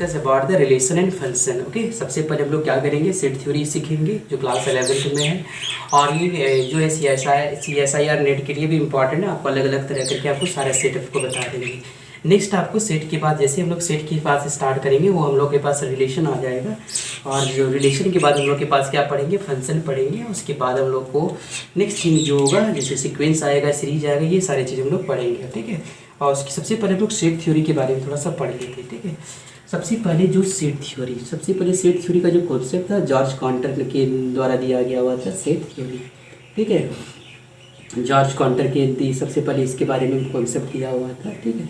Discuss about the relation and function. Okay, सबसे पहले हम लोग क्या करेंगे, सेट थ्योरी सीखेंगे जो क्लास 11th में है। और ये जो है CSIR नेट के लिए भी इंपॉर्टेंट है। आपको अलग अलग तरह करके आपको सारा सेटअप को बता देंगे। नेक्स्ट आपको सेट के बाद, जैसे हम लोग सेट के पास स्टार्ट करेंगे, वो हम लोग के पास रिलेशन आ जाएगा। और जो रिलेशन के बाद हम लोग के पास क्या पढ़ेंगे, फंक्शन पढ़ेंगे। उसके बाद हम लोग को नेक्स्ट थिंग जो होगा, जैसे सीक्वेंस आएगा, सीरीज आएगा, ये सारी चीज़ हम लोग पढ़ेंगे। ठीक है, और उसकी सबसे पहले हम लोग सेट थ्योरी के बारे में थोड़ा सा पढ़ लेते हैं। ठीक है, सबसे पहले सेट थ्योरी का जो कॉन्सेप्ट था, जॉर्ज कांटर के द्वारा दिया गया हुआ था सेट थ्योरी। ठीक है, जॉर्ज कांटर के सबसे पहले इसके बारे में कॉन्सेप्ट दिया हुआ था। ठीक है,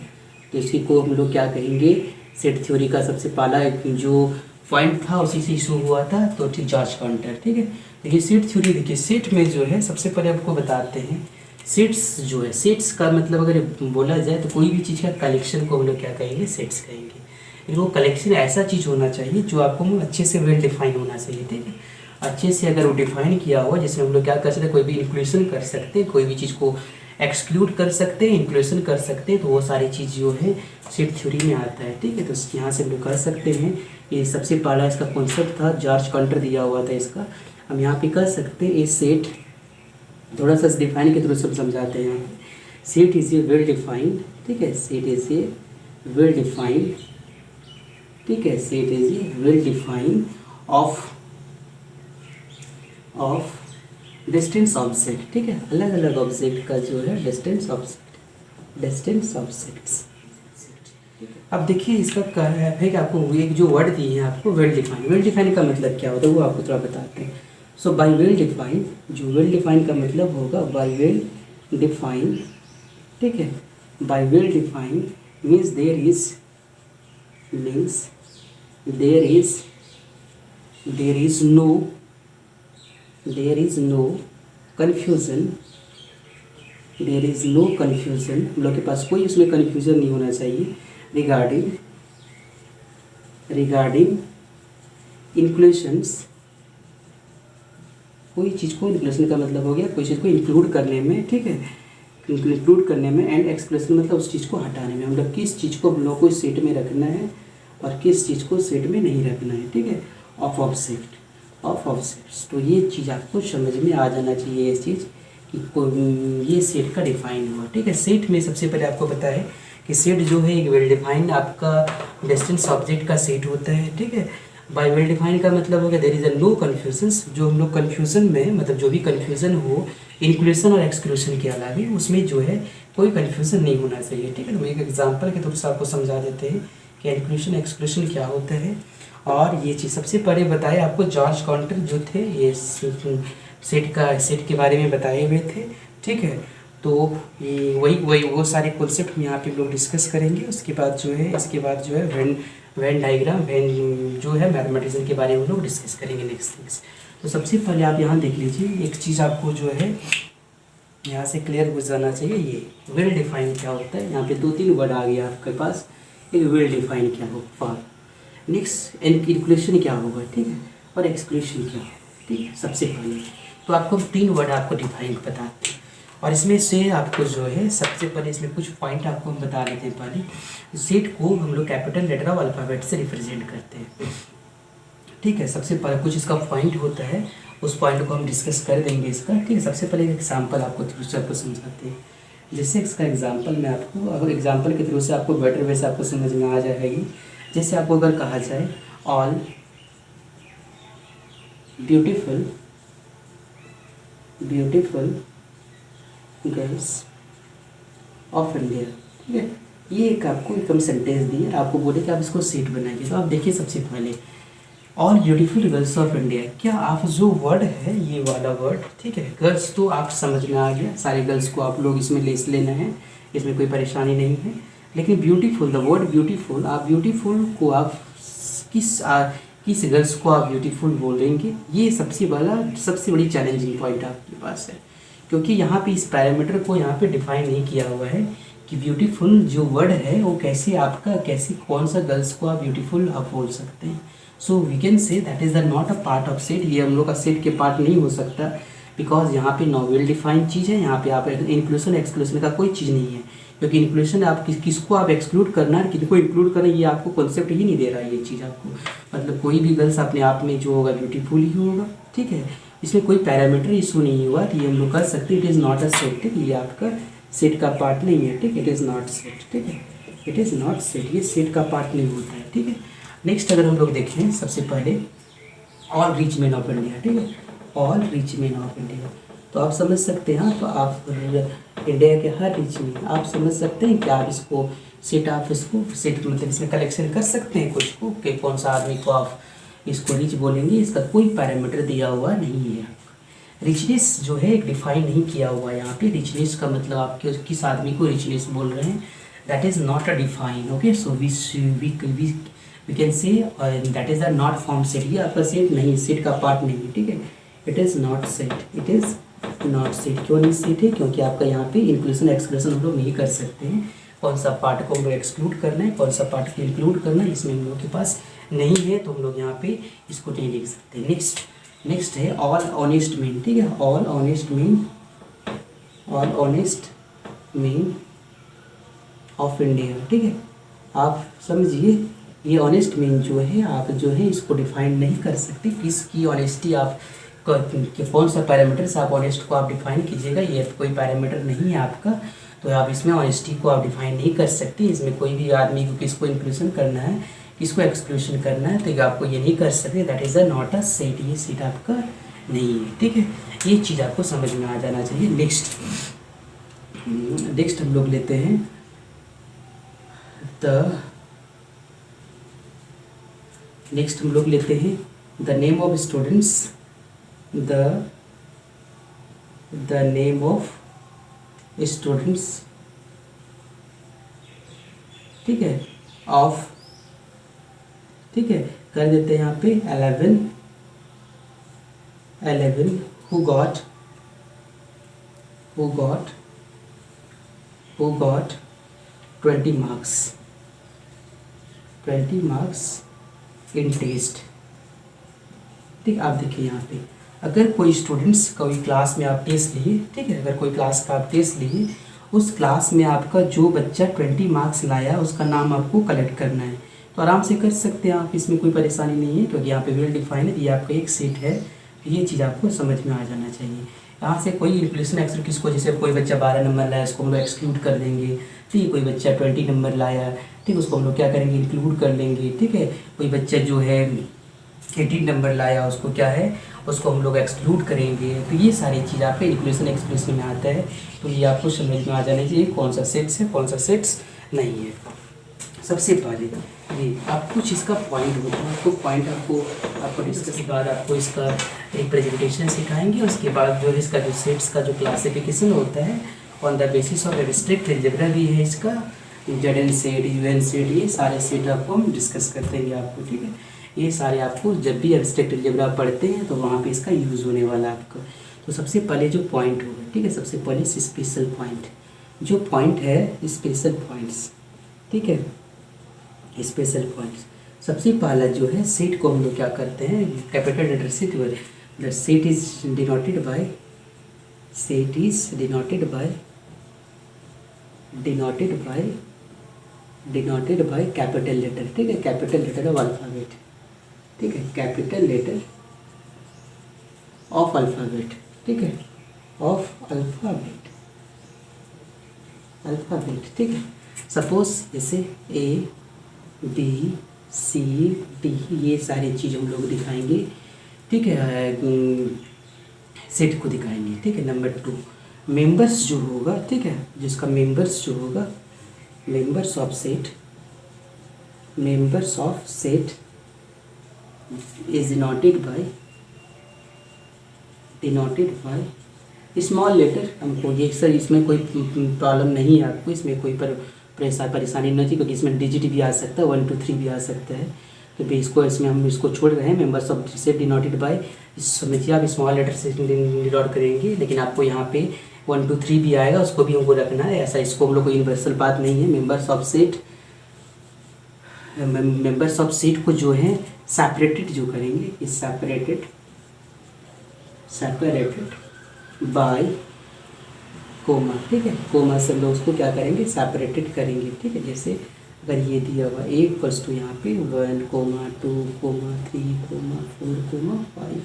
तो इसी को हम लोग क्या कहेंगे, सेट थ्योरी का सबसे पहला जो पॉइंट था उसी से इशू हुआ था, तो ठीक जॉर्ज कांटर। ठीक है, देखिए सेट थ्योरी, देखिए सेट में जो है सबसे पहले आपको बताते हैं, सेट्स जो है, सेट्स का मतलब अगर बोला जाए तो कोई भी चीज़ का कलेक्शन को हम लोग क्या कहेंगे, सेट्स कहेंगे। लेकिन वो कलेक्शन ऐसा चीज़ होना चाहिए जो आपको अच्छे से वेल डिफाइन होना चाहिए। ठीक है, अच्छे से अगर वो डिफाइन किया हुआ, जिसमें हम लोग क्या कर सकते हैं, कोई भी इंक्लूशन कर सकते हैं, कोई भी चीज़ को एक्सक्लूड कर सकते हैं, इंक्लूशन कर सकते हैं, तो वो सारी चीज़ जो है सेट थ्योरी में आता है। ठीक है, तो यहाँ से हम लोग कर सकते हैं। ये सबसे पहला इसका कॉन्सेप्ट था, जॉर्ज कांटर दिया हुआ था इसका। हम यहाँ पे कर सकते हैं, ये सेट थोड़ा सा डिफाइन के थ्रू से समझाते हैं। यहाँ पे set is a well defined. ठीक है, set is a well defined. ठीक है, set is a well defined of distance object. ठीक है, अलग अलग ऑब्जेक्ट का जो है डिस्टेंस ऑब्जेक्ट्स। अब देखिए इसका क्या है कि आपको एक जो वर्ड दिए हैं आपको, वेल डिफाइन का मतलब क्या होता है वो आपको थोड़ा बताते हैं। सो बाय वेल डिफाइन, जो वेल डिफाइन का मतलब होगा बाय वेल डिफाइन। ठीक है, by well define means there is no confusion. हम लोग के पास कोई उसमें कन्फ्यूज़न नहीं होना चाहिए रिगार्डिंग इंक्लूशंस। कोई चीज़ को, इंक्लूशन का मतलब हो गया कोई चीज़ को इंक्लूड करने में। ठीक है, इंक्लूड करने में, एंड एक्सक्लूशन मतलब उस चीज़ को हटाने में। मतलब किस चीज़ को हम लोग को सेट में रखना है और किस चीज़ को सेट में नहीं रखना है। ठीक है, ऑफ ऑब्जेक्ट्स। तो ये चीज़ आपको समझ में आ जाना चाहिए, ये चीज़ कि ये सेट का डिफाइन हुआ। ठीक है, सेट में सबसे पहले आपको पता है कि सेट जो है एक वेल डिफाइंड आपका डिस्टेंस ऑब्जेक्ट का सेट होता है। ठीक है, बाय वेल डिफाइन का मतलब हो गया there is a no confusions. जो हम लोग कन्फ्यूज़न में, मतलब जो भी कन्फ्यूज़न हो इंक्लूशन और एक्सक्लूशन के अलावा, उसमें जो है कोई कन्फ्यूज़न नहीं होना चाहिए। ठीक है, तो एक एग्जांपल के थ्रू से आपको समझा देते हैं कि इंक्लूशन एक्सक्लूशन क्या होता है। और ये चीज़ सबसे पहले बताए आपको, जॉर्ज कांटर जो थे ये सेट के बारे में बताए हुए थे। ठीक है, तो ये वही वो सारे कॉन्सेप्ट में यहाँ पे लोग डिस्कस करेंगे। उसके बाद जो है, इसके बाद जो है वेन डायग्राम, वेन जो है मैथमेटिक्स के बारे में लोग डिस्कस करेंगे नेक्स्ट थिंग्स। तो सबसे पहले आप यहाँ देख लीजिए, एक चीज़ आपको जो है यहाँ से क्लियर हो जाना चाहिए, ये वेल डिफाइन क्या होता है। यहाँ पे 2-3 वर्ड आ गया आपके पास, एक वेल डिफाइन क्या हो, फॉर नेक्स्ट इंक्लूशन क्या होगा। ठीक है, और एक्सक्लूशन क्या है। ठीक है, सबसे पहले तो आपको 3 वर्ड आपको डिफाइन बताते हैं, और इसमें से आपको जो है सबसे पहले इसमें कुछ पॉइंट आपको हम बता देते हैं। पहले सेट को हम लोग कैपिटल लेटर ऑफ अल्फ़ाबेट से रिप्रेजेंट करते हैं। ठीक है, सबसे पहले कुछ इसका पॉइंट होता है, उस पॉइंट को हम डिस्कस कर देंगे इसका। ठीक है, सबसे पहले एक एग्जाम्पल आपको थ्रू से आपको समझाते हैं। जैसे इसका एग्जाम्पल मैं आपको, अगर एग्जाम्पल के थ्रू से आपको बेटर वे से आपको समझ में आ जाएगी। जैसे आपको अगर कहा जाए, all beautiful girls of India. ठीक है, ये एक आपको एक हम सेंटेंस दिए, आपको बोले कि आप इसको सेट बनाइए। तो आप देखिए सबसे पहले all beautiful girls of India, क्या आप जो वर्ड है ये वाला वर्ड, ठीक है, गर्ल्स तो आप समझ में आ गया, सारे गर्ल्स को आप लोग इसमें ले लेना है, इसमें कोई परेशानी नहीं है। लेकिन ब्यूटीफुल, द वर्ड ब्यूटीफुल, आप ब्यूटीफुल को आप किस गर्ल्स को आप ब्यूटीफुल बोलेंगे, ये सबसे बड़ी चैलेंजिंग पॉइंट आपके पास है। क्योंकि यहाँ पे इस पैरामीटर को यहाँ पे डिफाइन नहीं किया हुआ है कि ब्यूटीफुल जो वर्ड है वो कैसे कौन सा गर्ल्स को आप ब्यूटीफुल आप बोल सकते हैं। So we can say that is the not a part of set, ये हम लोग का सेट के पार्ट नहीं हो सकता, बिकॉज यहाँ पे नो वेल डिफाइंड चीज़ है। यहाँ पे आप इंक्लूशन एक्सक्लूशन का कोई चीज़ नहीं है, क्योंकि इंक्लूशन आप किसको आप एक्सक्लूड करना है, किनको इंक्लूड करना है, ये आपको कॉन्सेप्ट ही नहीं दे रहा है ये चीज़ आपको। मतलब कोई भी गर्ल्स अपने आप में जो होगा ब्यूटीफुल ही होगा, ठीक है। इसमें कोई पैरामीटर इशू नहीं हुआ, तो ये हम लोग कर सकते हैं it is not a set, ठीक है। ये आपका सेट का पार्ट नहीं है, ठीक है। इट इज़ नॉट सेट, ठीक है। इट इज़ नॉट सेट, ये सेट का पार्ट नहीं होता है, ठीक है। नेक्स्ट अगर हम लोग देखें, सबसे पहले all rich man of India, ठीक है। All rich man of India, तो आप समझ सकते हैं, तो आप इंडिया के हर रिच मैन आप समझ सकते हैं कि आप इसको सेट, आप इसको सेट मतलब इसमें कलेक्शन कर सकते हैं कुछ को कि कौन सा आदमी को आप इसको रिच बोलेंगे। इसका कोई पैरामीटर दिया हुआ नहीं है। रिचनेस जो है एक डिफाइन नहीं किया हुआ है यहाँ पे। रिचनेस का मतलब आप किस आदमी को रिचनेस बोल रहे हैं, that is not a define, okay. So we can say that is a not form set. ये आपका सेट नहीं, सेट का पार्ट नहीं है, ठीक है। It is not set, it is not set. क्यों नहीं सेट है, क्योंकि आपका यहाँ पे इंक्लूजन एक्सक्लूजन हम लोग नहीं कर सकते हैं। कौन सा पार्ट को हम लोग एक्सक्लूड करना है, कौन सा पार्ट को इंक्लूड करना है, इसमें हम लोग के पास नहीं है, तो हम लोग यहाँ पे इसको नहीं लिख सकते। नेक्स्ट है ऑल ऑनेस्ट मैन, ठीक है। All honest man, all honest man of India, ठीक है। आप समझिए, ये ऑनेस्ट मैन जो है, आप जो है इसको डिफाइन नहीं कर सकते। किसकी ऑनेस्टी आप कि कौन सा पैरामीटर से आप ऑनेस्ट को आप डिफाइन कीजिएगा, ये कोई पैरामीटर नहीं है आपका, तो आप इसमें ऑनेस्टी को आप डिफाइन नहीं कर सकते। इसमें कोई भी आदमी को किसको इंक्लूजन करना है, किसको एक्सक्लूशन करना है, तो आपको ये नहीं कर सकते। That is a not a set, ये सेट आपका नहीं है, ठीक है। ये चीज़ आपको समझ में आ जाना चाहिए। नेक्स्ट हम लोग लेते हैं the name of students, the name of students, ठीक है, ऑफ, ठीक है। कर देते हैं यहाँ पे 11 who got 20 marks in test, ठीक। आप देखिए यहाँ पे, अगर कोई स्टूडेंट्स कोई क्लास में आप टेस्ट लिए, ठीक है, अगर कोई क्लास का आप टेस्ट लिए, उस क्लास में आपका जो बच्चा 20 मार्क्स लाया उसका नाम आपको कलेक्ट करना है, तो आराम से कर सकते हैं आप, इसमें कोई परेशानी नहीं है, क्योंकि यहाँ पे वेल डिफाइन है। ये आपका एक सेट है, तो ये चीज़ आपको समझ में आ जाना चाहिए। यहाँ से कोई इंक्लूशन एक्सक्लूड किसको, जैसे कोई बच्चा 12 नंबर लाया, उसको हम लोग एक्सक्लूड कर देंगे, ठीक है। कोई बच्चा 20 नंबर लाया, ठीक, उसको हम लोग क्या करेंगे, इंक्लूड कर लेंगे, ठीक है। कोई बच्चा जो है 18 नंबर लाया, उसको क्या है, उसको हम लोग एक्सक्लूड करेंगे। तो ये सारी चीज़ आपके इंक्लूशन एक्सक्लूशन में आता है, तो ये आपको समझ में आ जाना चाहिए कौन सा सेट्स है, कौन सा सेट्स नहीं है। सबसे पहले ये आप कुछ इसका पॉइंट होता है, आपको पॉइंट आपको डिस्कस के बाद आपको इसका एक प्रेजेंटेशन सिखाएंगे। उसके बाद जो है इसका जो सेट्स का जो क्लासिफिकेशन होता है on the basis of abstract algebra भी है इसका, ZN सेट, UN सेट, ये सारे सेट आपको हम डिस्कस करते हैं आपको, ठीक है। ये सारे आपको जब भी एब्स्ट्रैक्ट अलजेब्रा पढ़ते हैं तो वहाँ पे इसका यूज़ होने वाला है आपको। तो सबसे पहले जो पॉइंट होगा, ठीक है, सबसे पहले स्पेशल पॉइंट, जो पॉइंट है स्पेशल पॉइंट्स, ठीक है, स्पेशल पॉइंट्स। सबसे पहला जो है सेट को हम लोग क्या करते हैं, capital letter set, the set is denoted by capital letter, ठीक है, कैपिटल लेटर ऑफ अल्फ़ाबेट, ठीक है, कैपिटल लेटर ऑफ अल्फ़ाबेट, ठीक है, ऑफ अल्फ़ाबेट, ठीक है। सपोज जैसे A, B, C, D, ये सारी चीज़ हम लोग दिखाएंगे, ठीक है, सेट को दिखाएंगे, ठीक है। नंबर 2 मेंबर्स जो होगा, ठीक है, जिसका मेंबर्स जो होगा, members of set is denoted by small letter. हमको ये सर इसमें कोई प्रॉब्लम नहीं है आपको, इसमें कोई परेशानी नहीं थी, क्योंकि इसमें डिजिट भी आ सकता है, 1 2 3 भी आ सकता है, तो इसको इसमें हम इसको छोड़ रहे हैं। Members of set denoted by, समझिए आप स्मॉल लेटर से डिनोट करेंगे, लेकिन आपको यहाँ पे 1 2 3 भी आएगा, उसको भी हमको रखना है ऐसा। इसको हम लोग कोई यूनिवर्सल बात नहीं है। मेंबर्स ऑफ सेट को जो है सेपरेटेड जो करेंगे, इज सेपरेटेड बाय कोमा, ठीक है। कोमा से हम लोग उसको क्या करेंगे, सेपरेटेड करेंगे, ठीक है। जैसे अगर ये दिया हुआ ए इक्वल्स टू यहाँ पे 1, 2, 3, 4, 5।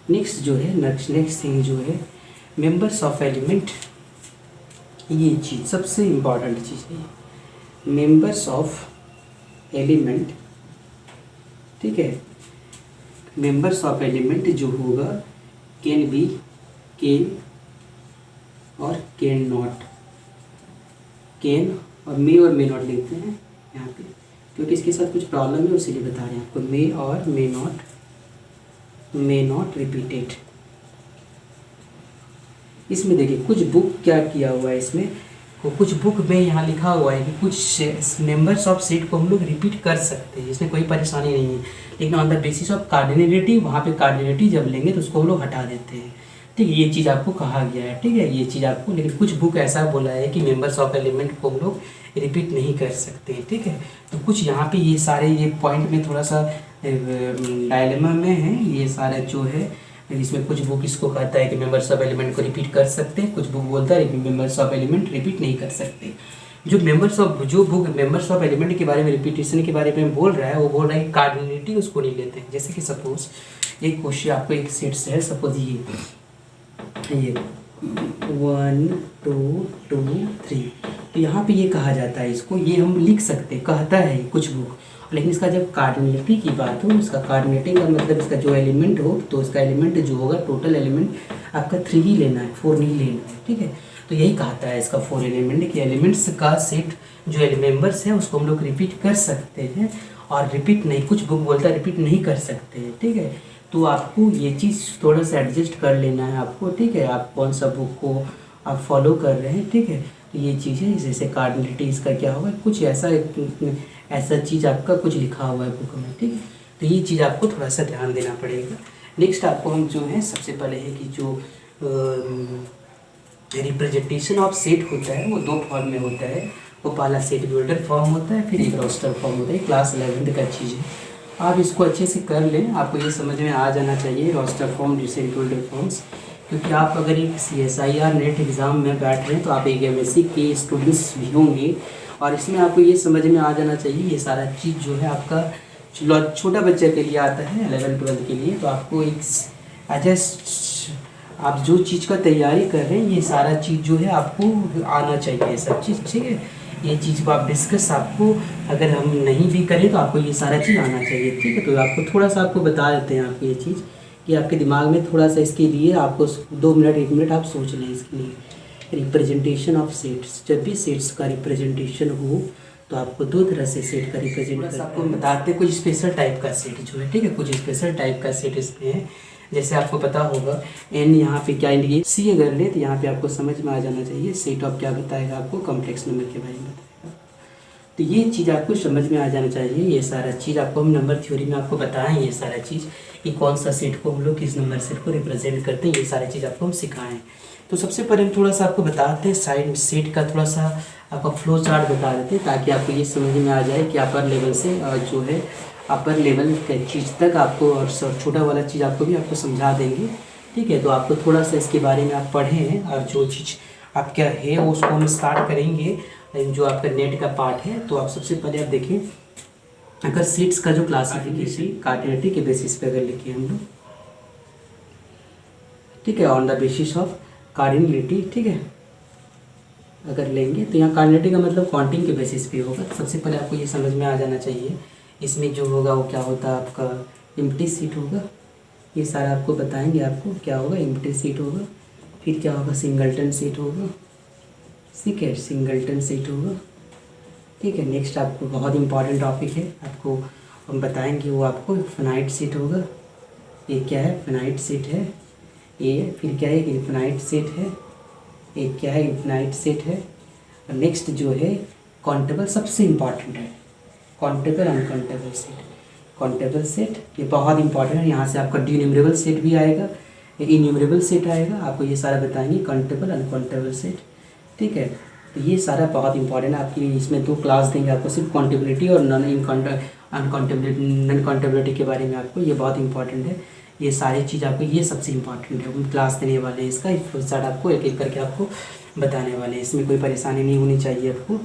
नेक्स्ट जो है नेक्स्ट थिंग जो है मेंबर्स ऑफ एलिमेंट, ये चीज़ सबसे इम्पॉर्टेंट चीज़ है, मेंबर्स ऑफ एलिमेंट, ठीक है। मेंबर्स ऑफ एलिमेंट जो होगा कैन बी, कैन और कैन नॉट, कैन और मे नॉट लिखते हैं यहाँ पे, क्योंकि इसके साथ कुछ प्रॉब्लम है इसीलिए बता रहे हैं आपको। मे और मे नॉट रिपीटेड। इसमें देखिए कुछ बुक क्या किया हुआ है इसमें, कुछ बुक में यहाँ लिखा हुआ है कि कुछ मेंबर्स ऑफ सेट को हम लोग रिपीट कर सकते हैं, इसमें कोई परेशानी नहीं है। लेकिन on the basis of cardinality, वहाँ पे कार्डिनलिटी जब लेंगे तो उसको हम लोग हटा देते हैं, ठीक है। ये चीज़ आपको कहा गया है, ठीक है, ये चीज़ आपको। लेकिन कुछ बुक ऐसा बोला है कि मेंबर्स ऑफ एलिमेंट को हम लोग रिपीट नहीं कर सकते, ठीक है। तो कुछ यहाँ पे ये सारे ये पॉइंट में थोड़ा सा डायलेमा में है ये सारा जो है। इसमें कुछ बुक इसको कहता है कि मेंबर्स ऑफ एलिमेंट को रिपीट कर सकते हैं, कुछ बुक बोलता है कि मेंबर्स ऑफ एलिमेंट रिपीट नहीं कर सकते। जो बुक मेंबर्स ऑफ एलिमेंट के बारे में, रिपीटेशन के बारे में बोल रहा है, वो बोल रहा है कि कार्डिनलिटी उसको नहीं लेते हैं। जैसे कि सपोज एक क्वेश्चन आपको एक सेट से है, सपोज ये 1, 2, 3, तो यहाँ पे ये कहा जाता है, इसको ये हम लिख सकते हैं, कहता है कुछ बुक। लेकिन इसका जब कार्डिनलिटी की बात हो, इसका कार्डिनलिटी का मतलब इसका जो एलिमेंट हो, तो इसका एलिमेंट जो होगा टोटल एलिमेंट आपका 3 ही लेना है, 4 नहीं लेना है, ठीक है। तो यही कहता है इसका 4 एलिमेंट कि एलिमेंट्स का सेट जो मेंबर्स है उसको हम लोग रिपीट कर सकते हैं, और रिपीट नहीं, कुछ बुक बोलता है रिपीट नहीं कर सकते हैं, ठीक है। तो आपको ये चीज़ थोड़ा सा एडजस्ट कर लेना है आपको, ठीक है। आप कौन सा बुक को आप फॉलो कर रहे हैं, ठीक है। तो ये चीज़ है, जैसे कार्डिनलिटी इसका क्या होगा, कुछ ऐसा चीज़ आपका कुछ लिखा हुआ है बुक में, ठीक है। तो ये चीज़ आपको थोड़ा सा ध्यान देना पड़ेगा। नेक्स्ट आपको हम जो है सबसे पहले है कि जो रिप्रेजेंटेशन ऑफ सेट होता है वो 2 फॉर्म में होता है। वो पहला सेट बिल्डर फॉर्म होता है, फिर एक रोस्टर फॉर्म होता है। क्लास 11th का चीज़ है, आप इसको अच्छे से कर लें, आपको ये समझ में आ जाना चाहिए roster form, set builder forms. क्योंकि आप अगर एक CSIR नेट एग्ज़ाम में बैठ रहे हैं तो आप एक MSc के स्टूडेंट्स भी होंगे, और इसमें आपको ये समझ में आ जाना चाहिए ये सारा चीज़ जो है आपका छोटा बच्चे के लिए आता है 11th-12th के लिए। तो आपको एक आप जो चीज़ का तैयारी कर रहे हैं ये सारा चीज़ जो है आपको आना चाहिए, सब चीज़, ठीक है। ये चीज़ को आप डिस्कस, आपको अगर हम नहीं भी करें तो आपको ये सारा चीज़ आना चाहिए, ठीक है। तो आपको थोड़ा सा आपको बता देते हैं आपको ये चीज़ कि आपके दिमाग में थोड़ा सा इसके लिए आपको 2 मिनट 1 मिनट आप सोच लें इसके लिए। रिप्रेजेंटेशन ऑफ सेट्स, जब भी सेट्स का रिप्रेजेंटेशन हो तो आपको 2 तरह से सेट का रिप्रेजेंटेशन आपको बताते हैं। कुछ स्पेशल टाइप का सेट जो है, ठीक है, कुछ स्पेशल टाइप का सेट इसमें है। जैसे आपको पता होगा एन यहाँ पे क्या इंडिकेट, सी अगर ले तो यहाँ पे आपको समझ में आ जाना चाहिए सेट ऑफ क्या बताएगा, आपको कॉम्प्लेक्स नंबर के बारे में बताएगा। तो ये चीज़ आपको समझ में आ जाना चाहिए। ये सारा चीज़ आपको हम नंबर थ्योरी में आपको बताएं, ये सारा चीज़ कि कौन सा सेट को हम लोग किस नंबर सेट को रिप्रेजेंट करते हैं, ये सारी चीज़ आपको हम सिखाएं। तो सबसे पहले हम थोड़ा सा आपको बताते हैं साइड सेट का थोड़ा सा आपका फ्लो चार्ट बता देते हैं, ताकि आपको ये समझ में आ जाए कि अपर लेवल से जो है अपर लेवल के चीज़ तक आपको, और छोटा वाला चीज़ आपको भी आपको समझा देंगे, ठीक है। तो आपको थोड़ा सा इसके बारे में आप पढ़ें, और जो चीज़ आप क्या है उसको हम स्टार्ट करेंगे। जो आपका नेट का पार्ट है, तो आप सबसे पहले आप देखिए, अगर सेट्स का जो क्लासिफिकेशन कार्डिनलिटी के बेसिस पे अगर लिखे हम लोग, ठीक है, on the basis of cardinality, ठीक है, अगर लेंगे तो यहाँ कार्डिनलिटी का मतलब काउंटिंग के बेसिस पे होगा। सबसे पहले आपको ये समझ में आ जाना चाहिए, इसमें जो होगा वो क्या होता है, आपका एम्प्टी सीट होगा। ये सारा आपको बताएंगे, आपको क्या होगा, एम्प्टी सीट होगा, फिर क्या होगा, सिंगलटन सीट होगा, ठीक है, सिंगलटन सीट होगा, ठीक है। नेक्स्ट आपको बहुत इंपॉर्टेंट टॉपिक है, आपको हम बताएंगे, वो आपको फिनाइट सीट होगा। ये क्या है, फिनाइट सीट है ये, फिर क्या है, इनफिनाइट सेट है, एक क्या है, इनफिनाइट सेट है। और नेक्स्ट जो है काउंटेबल, सबसे इम्पॉर्टेंट है countable uncountable set. Countable set ये बहुत इंपॉर्टेंट है, यहाँ से आपका डिन्यूमरेबल सेट भी आएगा, इन्यूमरेबल सेट आएगा, आपको ये सारा बताएंगे, काउंटेबल अनकाउंटेबल सेट, ठीक है। तो ये सारा बहुत इंपॉर्टेंट है। आपकी इसमें 2 क्लास देंगे आपको, सिर्फ काउंटेबिलिटी और नॉन काउंटेबिलिटी के बारे में आपको, ये बहुत इंपॉर्टेंट है। ये सारी चीज़ आपको, ये सबसे इम्पॉर्टेंट है, हम क्लास देने वाले हैं इसका फ्लो चार्ट आपको एक एक करके आपको बताने वाले हैं, इसमें कोई परेशानी नहीं होनी चाहिए आपको।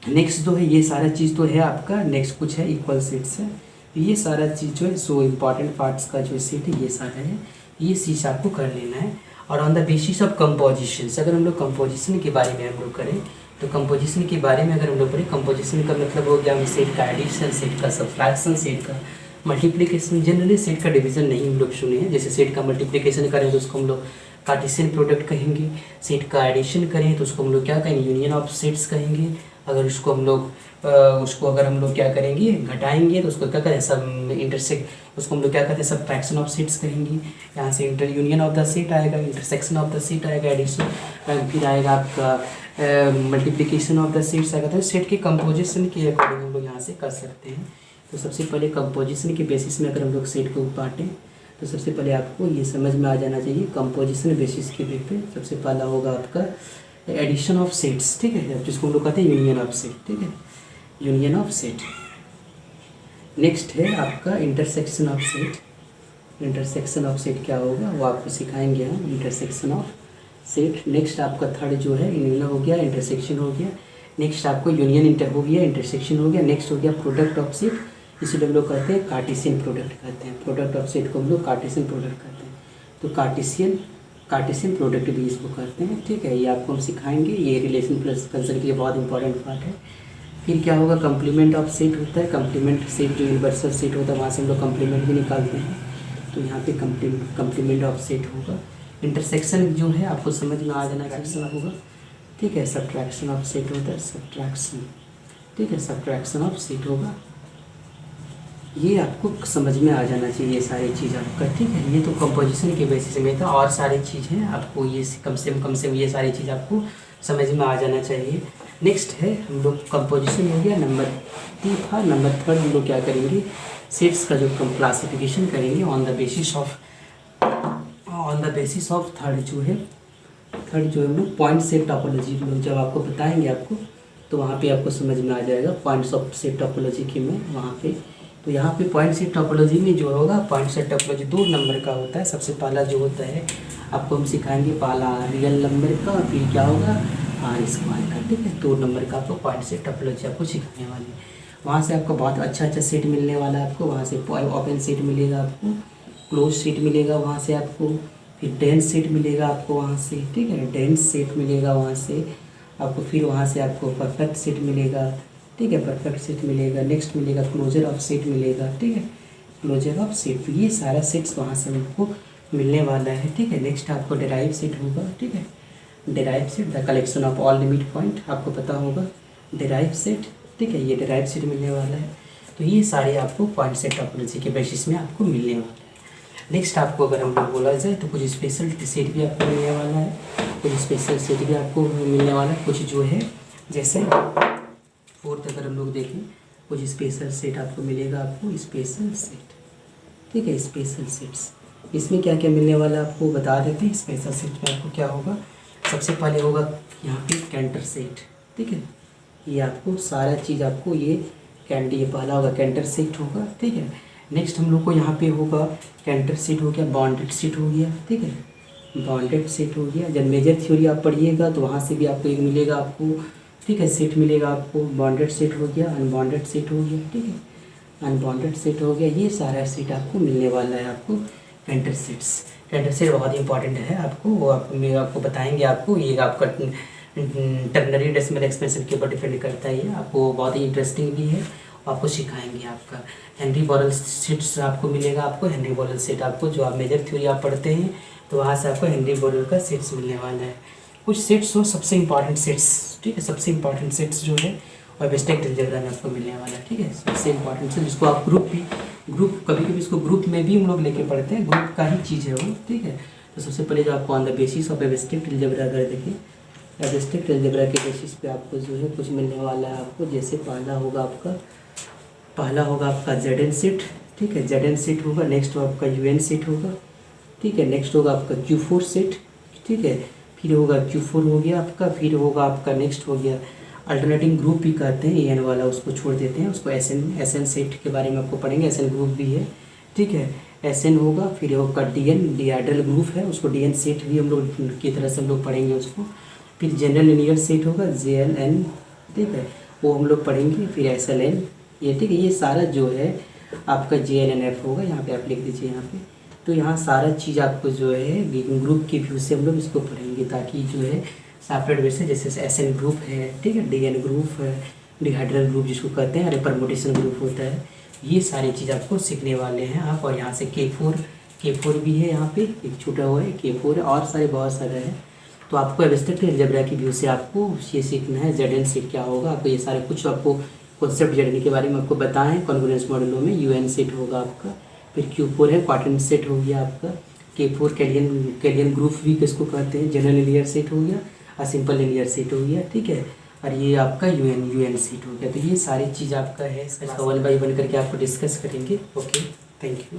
नेक्स्ट जो है ये सारा चीज़ तो है आपका। नेक्स्ट कुछ है इक्वल सेट्स है, ये सारा चीज़ जो है सो इम्पॉर्टेंट पार्ट्स का जो सेट है ये सारा है, ये चीज़ आपको कर लेना है। और on the basis of composition, अगर हम लोग कंपोजिशन के बारे में हम लोग करें तो कंपोजिशन के बारे में अगर हम लोग पढ़ें, कंपोजिशन का मतलब हो गया हम सेट का एडिशन, सेट का सब्ट्रैक्शन, सेट का मल्टीप्लिकेशन। जनरली सेट का डिवीजन नहीं हम लोग सुने हैं। जैसे सेट का मल्टीप्लिकेशन करें तो उसको हम लोग कार्टेशियन प्रोडक्ट कहेंगे, सेट का एडिशन करें तो उसको हम लोग क्या कहेंगे, यूनियन ऑफ सेट्स कहेंगे। अगर उसको हम लोग अगर हम लोग क्या करेंगे, घटाएंगे तो उसको क्या करें, सब इंटरसेक्ट, उसको हम लोग क्या कहते हैं, सब्ट्रैक्शन ऑफ सेट्स कहेंगे। यहाँ से यूनियन ऑफ द सेट आएगा, इंटरसेक्शन ऑफ द सेट आएगा, एडिशन फिर आएगा आपका मल्टीप्लिकेशन ऑफ द सेट्स आएगा। तो सेट के कंपोजिशन के अकॉर्डिंग हम लोग यहाँ से कर सकते हैं। तो सबसे पहले कंपोजिशन के बेसिस में अगर हम लोग सेट को बांटें तो सबसे पहले आपको ये समझ में आ जाना चाहिए, कंपोजिशन बेसिस के पे सबसे पहला होगा आपका एडिशन ऑफ सेट्स, ठीक है, जिसको हम लोग कहते हैं यूनियन ऑफ सेट, ठीक है, यूनियन ऑफ सेट। नेक्स्ट है आपका intersection of set. Intersection of set क्या होगा वो आपको सिखाएंगे हम, इंटरसेक्शन ऑफ सेट। नेक्स्ट आपका थर्ड जो है यूनियन हो गया, इंटरसेक्शन हो गया। नेक्स्ट आपको यूनियन इंटर हो गया, इंटरसेक्शन हो गया। नेक्स्ट हो गया प्रोडक्ट ऑफ सेट, इसे हम लोग कहते हैं कार्टेशियन प्रोडक्ट कहते हैं। प्रोडक्ट ऑफ सेट को हम लोग कार्टेशियन प्रोडक्ट कहते हैं। तो कार्टेशियन प्रोडक्ट भी इसको करते हैं, ठीक है, ये आपको हम सिखाएंगे। ये रिलेशन प्लस कंसर्न के लिए बहुत इंपॉर्टेंट पार्ट है। फिर क्या होगा, कंप्लीमेंट ऑफ सेट होता है। कंप्लीमेंट सेट जो यूनिवर्सल सेट होता है वहाँ से हम लोग कंप्लीमेंट भी निकालते हैं, तो यहाँ पे कंप्लीमेंट ऑफ सेट होगा। इंटरसेक्शन जो है आपको समझ में आ जाना चाहिए होगा, ठीक है, सब्ट्रैक्शन ऑफ सेट होता है, सब्ट्रैक्शन, ठीक है, सब्ट्रैक्शन ऑफ सेट होगा। ये आपको समझ में आ जाना चाहिए सारी चीज़ आपका, ठीक है। ये तो कंपोजिशन के बेसिस में था, और सारी चीज़ें आपको ये कम से कम ये सारी चीज़ आपको समझ में आ जाना चाहिए। नेक्स्ट है हम लोग कंपोजिशन हो गया, नंबर 3 था। नंबर 3 हम लोग क्या करेंगे, सेट्स का जो क्लासिफिकेशन करेंगे on the basis of third जो है हम लोग पॉइंट सेट टोपोलॉजी हम लोग जब आपको बताएंगे आपको, तो वहाँ पे आपको समझ में आ जाएगा पॉइंट्स ऑफ सेट टोपोलॉजी के में वहाँ पे। तो यहाँ पे पॉइंट सेट टोपोलॉजी में जो होगा, पॉइंट सेट टोपोलॉजी 2 नंबर का होता है। सबसे पहला जो होता है आपको हम सिखाएंगे, पहला रियल नंबर का, फिर क्या होगा आर स्क्वायर का, ठीक है। 2 नंबर का आपको पॉइंट सेट टोपोलॉजी आपको सिखाने वाले हैं। वहाँ से आपको बहुत अच्छा सेट मिलने वाला है आपको। वहाँ से ओपन सेट मिलेगा आपको, क्लोज सेट मिलेगा वहाँ से आपको, फिर डेंस सेट मिलेगा आपको वहाँ से, ठीक है, डेंस सेट मिलेगा वहाँ से आपको, फिर वहाँ से आपको परफेक्ट सेट मिलेगा, ठीक है, परफेक्ट सेट मिलेगा। नेक्स्ट मिलेगा क्लोजर ऑफ सेट मिलेगा, ठीक है, क्लोजर ऑफ सेट। ये सारा सेट्स वहाँ से हमको मिलने वाला है, ठीक है। नेक्स्ट आपको डेराइव सेट होगा, ठीक है, derive set the collection of all limit point, आपको पता होगा डेराइव सेट, ठीक है, ये डेराइव सेट मिलने वाला है। तो ये सारे आपको पॉइंट सेट टोपोलॉजी के बेसिस में आपको मिलने वाला है। नेक्स्ट आपको अगर हम लोग बोला जाए तो कुछ स्पेशल सेट भी आपको मिलने वाला है, कुछ स्पेशल सेट भी आपको मिलने वाला है। कुछ जो है जैसे 4th अगर हम लोग देखें, कुछ स्पेशल सेट आपको मिलेगा, आपको स्पेशल सेट, ठीक है, स्पेशल सेट्स। इसमें क्या क्या मिलने वाला है आपको बता देते हैं। स्पेशल सेट में आपको क्या होगा, सबसे पहले होगा यहाँ पे कैंटर सेट, ठीक है, ये आपको सारा चीज़ आपको ये पहला होगा कैंटर सेट होगा, ठीक है। नेक्स्ट हम लोग को यहाँ पे होगा कैंटर सेट हो गया, बॉन्डेड सेट हो गया, ठीक है, बॉन्डेड सेट हो गया। जब मेजर थ्योरी आप पढ़िएगा तो वहाँ से भी आपको एक मिलेगा आपको, ठीक है, सेट मिलेगा आपको, बॉन्डेड सेट हो गया, अनबॉन्डेड सेट हो गया, ठीक है, अनबॉन्डेड सेट हो गया। ये सारा सेट आपको मिलने वाला है आपको कैंटर सेट्स। कैंटर सेट बहुत इंपॉर्टेंट है आपको, वो आपको बताएंगे आपको। ये आपका टर्नरी डेसिमल एक्सपेंशन के ऊपर डिपेंड करता है, ये आपको बहुत ही इंटरेस्टिंग भी है, आपको सिखाएंगे। आपका हेनरी बोरेल सेट्स आपको मिलेगा, आपको हेनरी बोरेल सेट आपको जो आप मेजर थ्योरी आप पढ़ते हैं तो वहाँ से आपको हेनरी बोरेल का सेट्स मिलने वाला है। कुछ सेट्स हो सबसे इंपॉर्टेंट सेट्स, ठीक है, सबसे इंपॉर्टेंट सेट्स जो है और वेस्टेक्ट अलजेब्रा में आपको मिलने वाला है, ठीक है, सबसे इंपॉर्टेंट सेट जिसको आप ग्रुप कभी कभी इसको ग्रुप में भी हम लोग लेके पढ़ते हैं, ग्रुप का ही चीज़ है वो, ठीक है। तो सबसे पहले जो आपको ऑन द बेसिस ऑफ वेस्टेक्ट अलजेब्रा अगर देखें, वेस्टेक्ट अलजेब्रा के बेसिस पे आपको जो है कुछ मिलने वाला है आपको। जैसे पहला होगा आपका ZN सेट, ठीक है, ZN सेट होगा। नेक्स्ट आपका UN सेट होगा, ठीक है। नेक्स्ट होगा आपका Q4 सेट, ठीक है, फिर होगा Q4 हो गया आपका। फिर होगा आपका नेक्स्ट हो गया अल्टरनेटिंग ग्रुप भी कहते हैं, AN वाला उसको छोड़ देते हैं, उसको SN सेट के बारे में आपको पढ़ेंगे, SN ग्रुप भी है, ठीक है। एसएन होगा, फिर होगा डीएन डिहाइड्रल ग्रुप है, उसको डीएन सेट भी हम लोग की तरह से हम लोग पढ़ेंगे उसको। फिर जनरल लिनियर सेट होगा JLN, ठीक है, वो हम लोग पढ़ेंगे। फिर SLN, ये ठीक है, ये सारा जो है आपका JNNF होगा, यहाँ पे आप लिख दीजिए यहाँ पे। तो यहाँ सारा चीज़ आपको जो है ग्रुप के व्यू से हम लोग इसको पढ़ेंगे, ताकि जो है सेपरेट वे से, जैसे SN ग्रुप है, ठीक है, DN ग्रुप है, डिहाइड्रल ग्रुप जिसको कहते हैं, अरे परमुटेशन ग्रुप होता है, ये सारी चीज़ आपको सीखने वाले हैं आप। और यहाँ से K4 भी है, यहाँ पे एक छोटा हुआ है K4 है, और सारे बहुत सारे हैं। तो आपको एब्स्ट्रैक्ट अलजेब्रा की व्यू से आपको ये सीखना है ZN सेट क्या होगा, आपको ये सारे कुछ आपको कॉन्सेप्ट ZN के बारे में आपको बताएं। कॉन्फ्रेंस मॉडलों में UN सेट होगा आपका, फिर Q4 है क्वाड्रेंट सेट हो गया आपका, K4 कैलियन ग्रुप भी किसको कहते हैं, जनरल लिनियर सेट हो गया, और सिंपल लिनियर सेट हो गया, ठीक है, और ये आपका UN सेट हो गया। तो ये सारी चीज़ आपका है, इसका 1 बाय 1 करके आपको डिस्कस करेंगे। Okay, thank you.